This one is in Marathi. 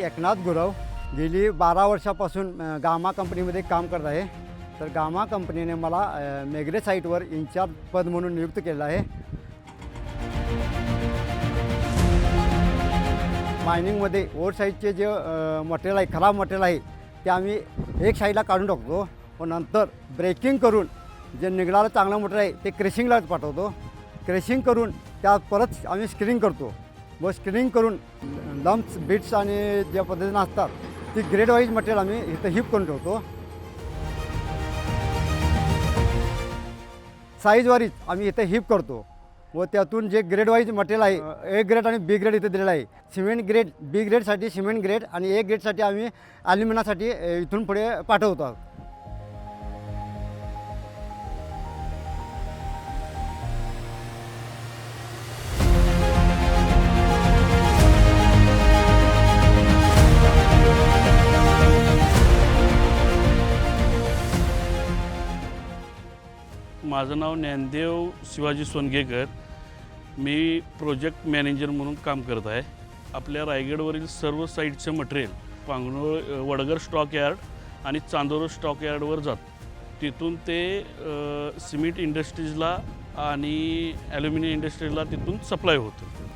एकनाथ गुरव गेली 12 वर्षापासून गामा कंपनीमध्ये काम करत आहे। तर गामा कंपनीने मला मेग्रे साईटवर इन्चार्ज पद म्हणून नियुक्त केलं आहे। मायनिंगमध्ये ओव्हर साईजचे जे मटेरियल आहे, खराब मटेरियल आहे, ते आम्ही एक साईडला काढून टाकतो व नंतर ब्रेकिंग करून जे निघालेलं चांगलं मटेरियल आहे ते क्रेशिंगलाच पाठवतो। क्रेशिंग करून त्यात परत आम्ही स्क्रीनिंग करतो व स्क्रीनिंग करून लम्प्स बिट्स आणि ज्या पद्धतीनं असतात ती ग्रेड वाईज मटेरियल आम्ही इथं हिप करून ठेवतो। साईजवारीच आम्ही इथं हिप करतो व त्यातून जे ग्रेड वाईज मटेरियल आहे, ए ग्रेड आणि बी ग्रेड इथं दिलेलं आहे। सिमेंट ग्रेड बी ग्रेडसाठी सिमेंट ग्रेड आणि ए ग्रेडसाठी आम्ही ॲल्युमिनासाठी इथून पुढे पाठवतो। माझं नाव ज्ञानदेव शिवाजी सोनगेकर। मी प्रोजेक्ट मॅनेजर म्हणून काम करत आहे। आपल्या रायगडवरील सर्व साईटचं मटेरियल पांगणोळ वडगर स्टॉक यार्ड आणि चांदोर स्टॉक यार्डवर जातं। तिथून ते सिमेंट इंडस्ट्रीजला आणि ॲल्युमिनियम इंडस्ट्रीजला तिथून सप्लाय होतं।